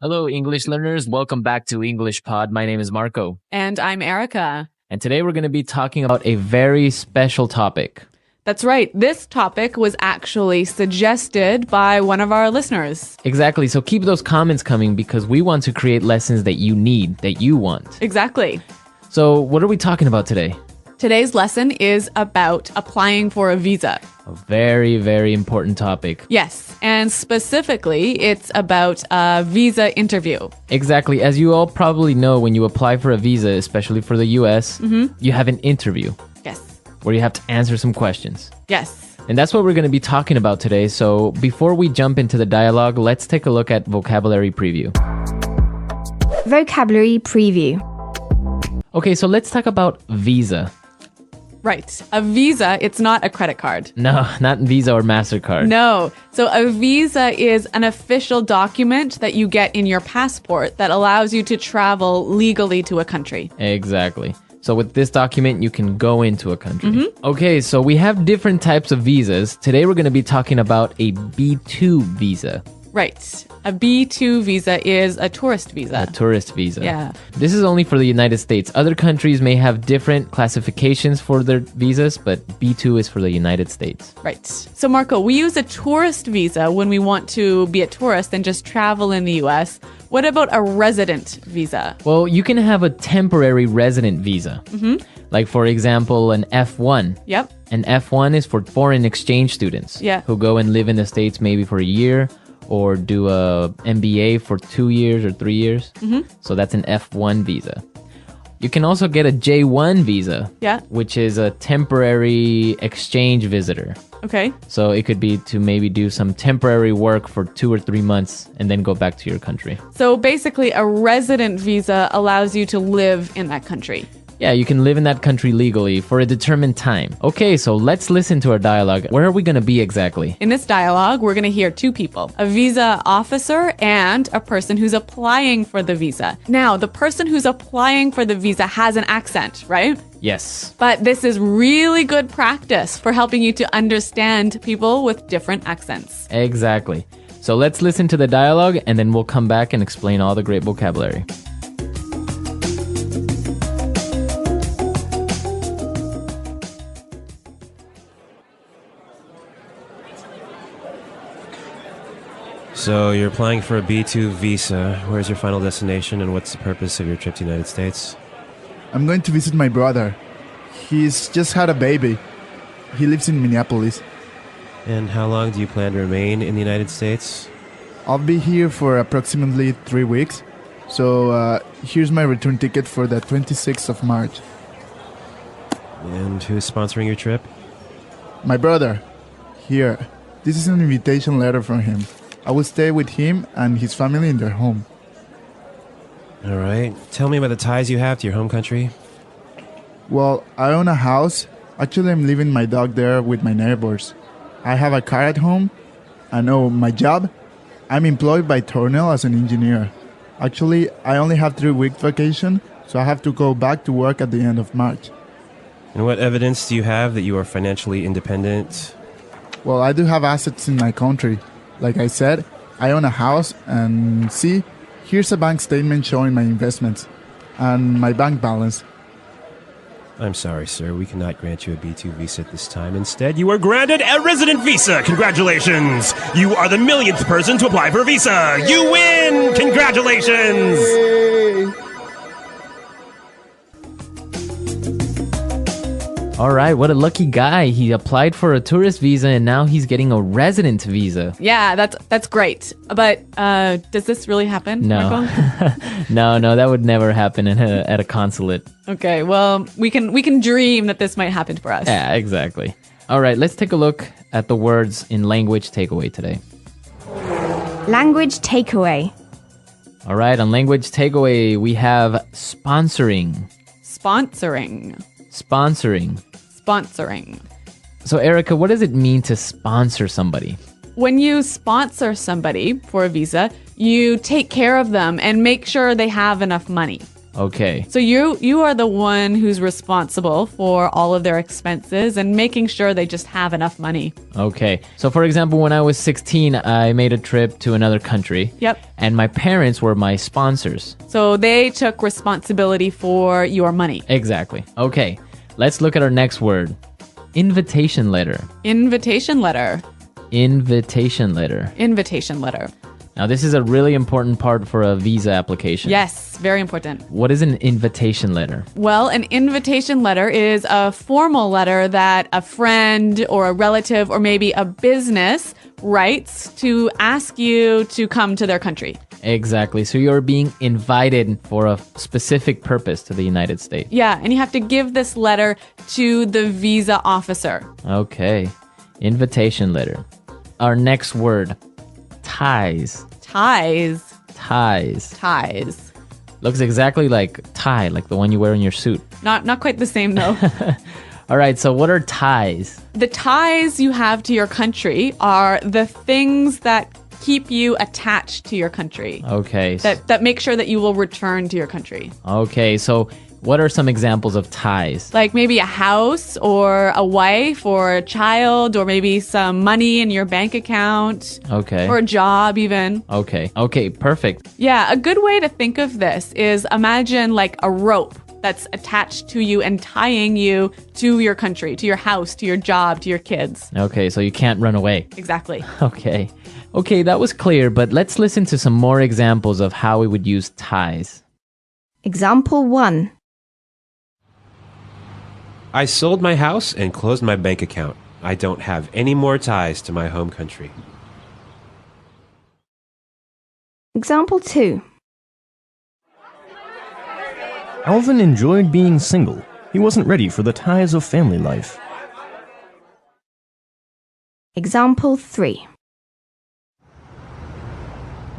Hello, English learners. Welcome back to English Pod. My name is Marco. And I'm Erica. And today we're going to be talking about a very special topic. That's right. This topic was actually suggested by one of our listeners. Exactly. So keep those comments coming because we want to create lessons that you need, that you want. Exactly. So what are we talking about today? Today's lesson is about applying for a visa. A very, very important topic. Yes, and specifically, it's about a visa interview. Exactly. As you all probably know, when you apply for a visa, especially for the US, you have an interview. Yes. Where you have to answer some questions. Yes. And that's what we're going to be talking about today. So before we jump into the dialogue, let's take a look at vocabulary preview. Vocabulary preview. Okay, so let's talk about visa. Right. A visa, it's not a credit card. No, not Visa or MasterCard. No. So a visa is an official document that you get in your passport that allows you to travel legally to a country. Exactly. So with this document, you can go into a country. Okay, so we have different types of visas. Today, we're going to be talking about a B2 visa. Right. A B2 visa is a tourist visa. A tourist visa. Yeah. This is only for the United States. Other countries may have different classifications for their visas, but B2 is for the United States. Right. So, Marco, we use a tourist visa when we want to be a tourist and just travel in the US. What about a resident visa? Well, you can have a temporary resident visa. Like, for example, an F1. Yep. An F1 is for foreign exchange students who go and live in the States maybe for a year or do a MBA for 2 years or 3 years. So that's an F1 visa. You can also get a J1 visa, which is a temporary exchange visitor. Okay. So it could be to maybe do some temporary work for 2 or 3 months and then go back to your country. So basically, a resident visa allows you to live in that country. Yeah, you can live in that country legally for a determined time. Okay, so let's listen to our dialogue. Where are we going to be exactly? In this dialogue, we're going to hear two people, a visa officer and a person who's applying for the visa. Now, the person who's applying for the visa has an accent, right? Yes. But this is really good practice for helping you to understand people with different accents. Exactly. So let's listen to the dialogue and then we'll come back and explain all the great vocabulary. So you're applying for a B2 visa. Where's your final destination and what's the purpose of your trip to the United States? I'm going to visit my brother. He's just had a baby. He lives in Minneapolis. And how long do you plan to remain in the United States? I'll be here for approximately 3 weeks. So here's my return ticket for the 26th of March. And who's sponsoring your trip? My brother. Here. This is an invitation letter from him. I will stay with him and his family in their home. All right. Tell me about the ties you have to your home country. Well, I own a house. Actually, I'm leaving my dog there with my neighbors. I have a car at home. And my job? I'm employed by Tornell as an engineer. Actually, I only have 3 weeks vacation, so I have to go back to work at the end of March. And what evidence do you have that you are financially independent? Well, I do have assets in my country. Like I said, I own a house and see, here's a bank statement showing my investments and my bank balance. I'm sorry, sir. We cannot grant you a B2 visa at this time. Instead, you are granted a resident visa. Congratulations! You are the millionth person to apply for a visa. You win! Congratulations! Yay! All right, what a lucky guy. He applied for a tourist visa and now he's getting a resident visa. Yeah, that's great. But does this really happen, No. Marco? No, that would never happen at a consulate. Okay, well, we can dream that this might happen for us. Yeah, exactly. All right, let's take a look at the words in language takeaway today. Language takeaway. All right, on language takeaway, we have sponsoring. Sponsoring. Sponsoring. Sponsoring. So, Erica, what does it mean to sponsor somebody? When you sponsor somebody for a visa, you take care of them and make sure they have enough money. Okay. So you are the one who's responsible for all of their expenses and making sure they just have enough money. Okay. So for example, when I was 16, I made a trip to another country. Yep. And my parents were my sponsors. So they took responsibility for your money. Exactly. Okay. Let's look at our next word. Invitation letter. Invitation letter. Invitation letter. Invitation letter. Now, this is a really important part for a visa application. Yes, very important. What is an invitation letter? Well, an invitation letter is a formal letter that a friend or a relative or maybe a business writes to ask you to come to their country. Exactly. So you're being invited for a specific purpose to the United States. Yeah, and you have to give this letter to the visa officer. Okay. Invitation letter. Our next word. Ties. Ties. Ties. Ties. Looks exactly like tie, like the one you wear in your suit. Not quite the same though. All right, so what are ties? The ties you have to your country are the things that keep you attached to your country. Okay. That make sure that you will return to your country. Okay, so what are some examples of ties? Like maybe a house or a wife or a child or maybe some money in your bank account. Okay. Or a job even. Okay. Okay, perfect. Yeah, a good way to think of this is imagine like a rope that's attached to you and tying you to your country, to your house, to your job, to your kids. Okay, so you can't run away. Exactly. Okay. Okay, that was clear, but let's listen to some more examples of how we would use ties. Example 1. I sold my house and closed my bank account. I don't have any more ties to my home country. Example 2. Alvin enjoyed being single. He wasn't ready for the ties of family life. Example 3.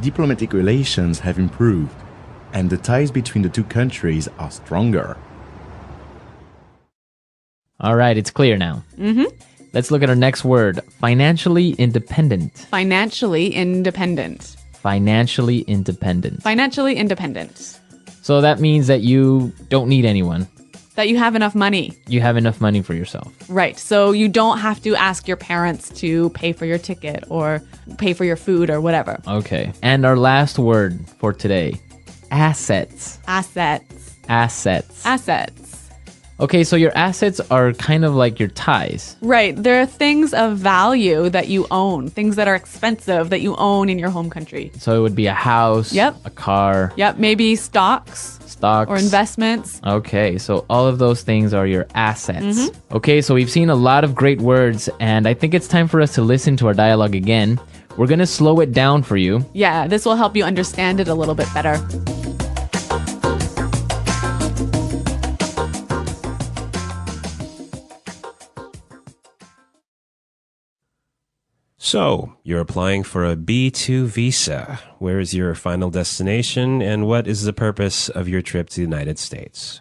Diplomatic relations have improved, and the ties between the two countries are stronger. All right, it's clear now. Let's look at our next word. Financially independent. Financially independent. Financially independent. Financially independent. So that means that you don't need anyone. That you have enough money. You have enough money for yourself. Right. So you don't have to ask your parents to pay for your ticket or pay for your food or whatever. Okay. And our last word for today. Assets. Assets. Assets. Assets. Okay, so your assets are kind of like your ties. Right. There are things of value that you own, things that are expensive that you own in your home country. So it would be a house, Yep. a car, Yep. Maybe stocks stocks, or investments. Okay, so all of those things are your assets. Okay, so we've seen a lot of great words, and I think it's time for us to listen to our dialogue again. We're going to slow it down for you. Yeah, this will help you understand it a little bit better. So, you're applying for a B2 visa. Where is your final destination, and what is the purpose of your trip to the United States?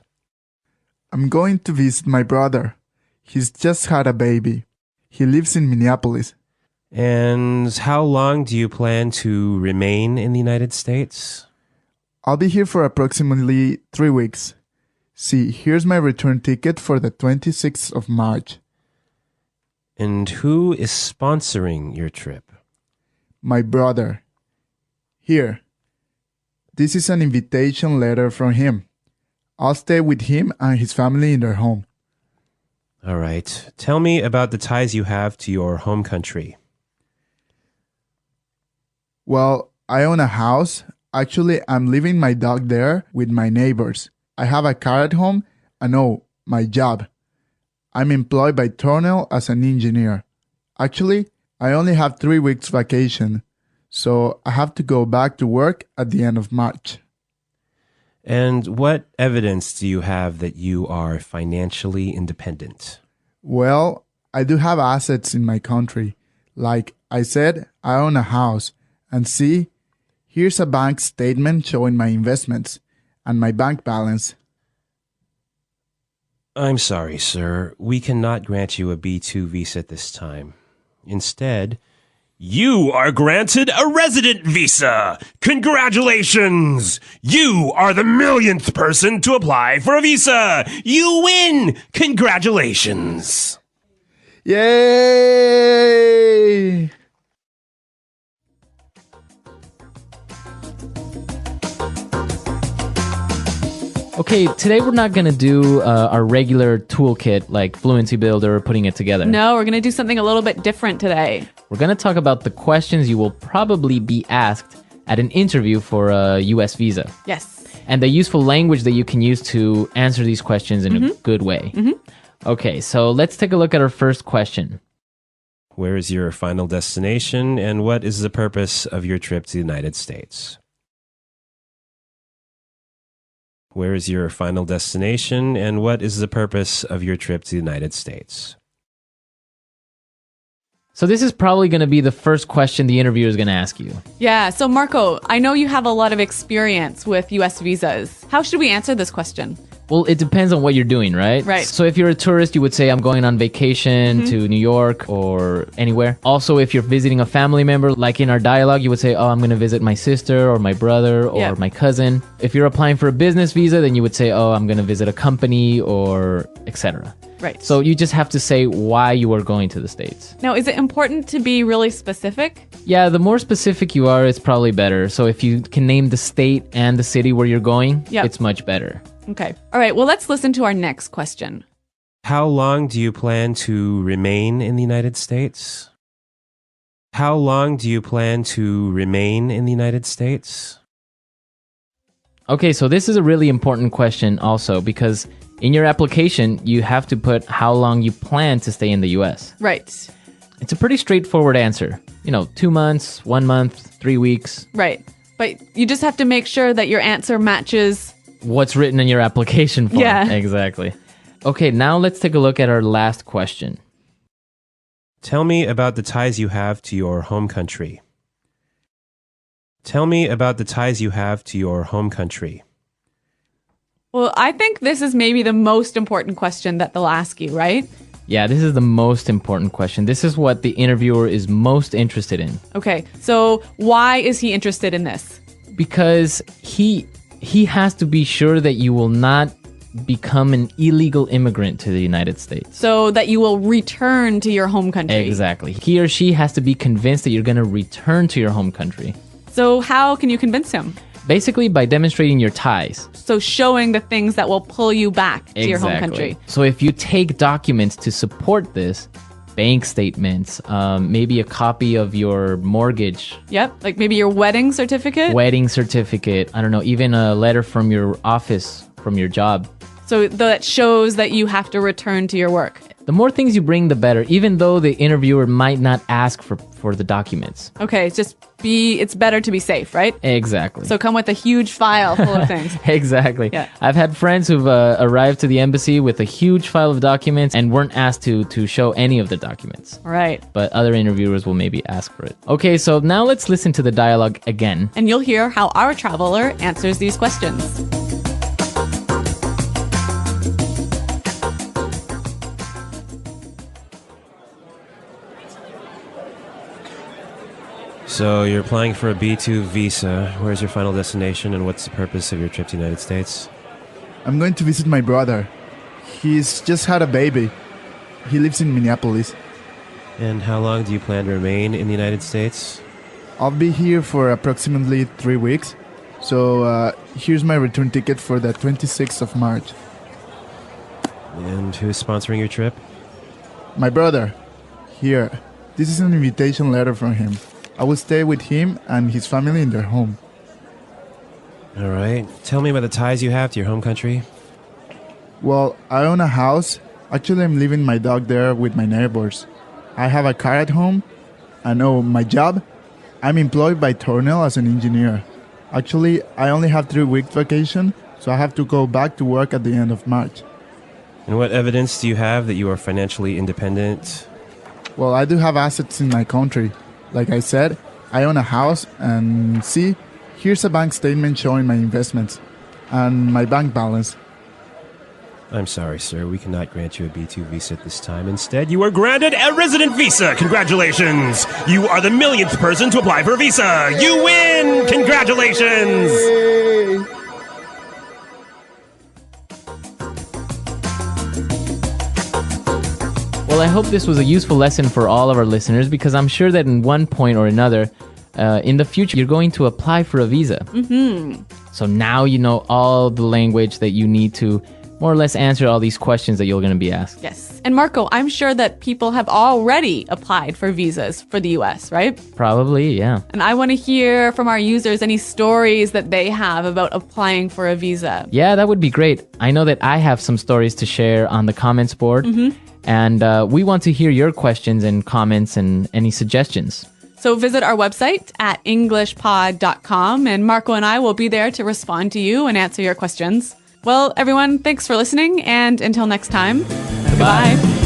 I'm going to visit my brother. He's just had a baby. He lives in Minneapolis. And how long do you plan to remain in the United States? I'll be here for approximately 3 weeks. See, here's my return ticket for the 26th of March. And who is sponsoring your trip? My brother. Here. This is an invitation letter from him. I'll stay with him and his family in their home. All right. Tell me about the ties you have to your home country. Well, I own a house. Actually, I'm leaving my dog there with my neighbors. I have a car at home and my job. I'm employed by Tornell as an engineer. Actually, I only have 3 weeks vacation, so I have to go back to work at the end of March. And what evidence do you have that you are financially independent? Well, I do have assets in my country. Like I said, I own a house. And see, here's a bank statement showing my investments and my bank balance. I'm sorry, sir. We cannot grant you a B2 visa at this time. Instead, You are granted a resident visa. Congratulations! You are the millionth person to apply for a visa. You win! Congratulations! Yay! Okay, today we're not going to do our regular toolkit like Fluency Builder, putting it together. No, we're going to do something a little bit different today. We're going to talk about the questions you will probably be asked at an interview for a US visa. Yes. And the useful language that you can use to answer these questions in a good way. Okay, so let's take a look at our first question. Where is your final destination, and what is the purpose of your trip to the United States? Where is your final destination, and what is the purpose of your trip to the United States? So this is probably going to be the first question the interviewer is going to ask you. Yeah, so Marco, I know you have a lot of experience with US visas. How should we answer this question? Well, it depends on what you're doing, right? Right. So if you're a tourist, you would say, I'm going on vacation to New York or anywhere. Also, if you're visiting a family member, like in our dialogue, you would say, oh, I'm going to visit my sister or my brother or my cousin. If you're applying for a business visa, then you would say, oh, I'm going to visit a company or etc. Right. So you just have to say why you are going to the States. Now, is it important to be really specific? Yeah, the more specific you are, it's probably better. So if you can name the state and the city where you're going, it's much better. Okay. All right. Well, let's listen to our next question. How long do you plan to remain in the United States? How long do you plan to remain in the United States? Okay, so this is a really important question also because in your application, you have to put how long you plan to stay in the US. Right. It's a pretty straightforward answer. 2 months, 1 month, 3 weeks. Right. But you just have to make sure that your answer matches what's written in your application form. Yeah. Exactly. Okay, now let's take a look at our last question. Tell me about the ties you have to your home country. Tell me about the ties you have to your home country. Well, I think this is maybe the most important question that they'll ask you, right? Yeah, this is the most important question. This is what the interviewer is most interested in. Okay, so why is he interested in this? Because he has to be sure that you will not become an illegal immigrant to the United States. So that you will return to your home country. Exactly. He or she has to be convinced that you're going to return to your home country. So how can you convince him? Basically by demonstrating your ties. So showing the things that will pull you back to your home country. So if you take documents to support this, bank statements, maybe a copy of your mortgage. Yep, like maybe your wedding certificate. I don't know, even a letter from your office, from your job. So that shows that you have to return to your work. The more things you bring, the better, even though the interviewer might not ask for the documents. Okay, it's better to be safe, right? Exactly. So come with a huge file full of things. Exactly. Yeah. I've had friends who've arrived to the embassy with a huge file of documents and weren't asked to show any of the documents. Right. But other interviewers will maybe ask for it. Okay, so now let's listen to the dialogue again. And you'll hear how our traveler answers these questions. So you're applying for a B2 visa. Where's your final destination, and what's the purpose of your trip to the United States? I'm going to visit my brother. He's just had a baby. He lives in Minneapolis. And how long do you plan to remain in the United States? I'll be here for approximately 3 weeks. So here's my return ticket for the 26th of March. And who's sponsoring your trip? My brother. Here. This is an invitation letter from him. I will stay with him and his family in their home. All right. Tell me about the ties you have to your home country. Well, I own a house. Actually, I'm leaving my dog there with my neighbors. I have a car at home. And my job? I'm employed by Tornell as an engineer. Actually, I only have 3 weeks vacation, so I have to go back to work at the end of March. And what evidence do you have that you are financially independent? Well, I do have assets in my country. Like I said, I own a house, and see, here's a bank statement showing my investments and my bank balance. I'm sorry, sir. We cannot grant you a B2 visa at this time. Instead, you are granted a resident visa. Congratulations! You are the millionth person to apply for a visa. You win! Congratulations! Yay! Well, I hope this was a useful lesson for all of our listeners because I'm sure that in one point or another, in the future, you're going to apply for a visa. So now you know all the language that you need to more or less answer all these questions that you're going to be asked. Yes. And Marco, I'm sure that people have already applied for visas for the US, right? Probably, yeah. And I want to hear from our users any stories that they have about applying for a visa. Yeah, that would be great. I know that I have some stories to share on the comments board. And we want to hear your questions and comments and any suggestions. So visit our website at englishpod.com and Marco and I will be there to respond to you and answer your questions. Well, everyone, thanks for listening, and until next time, goodbye.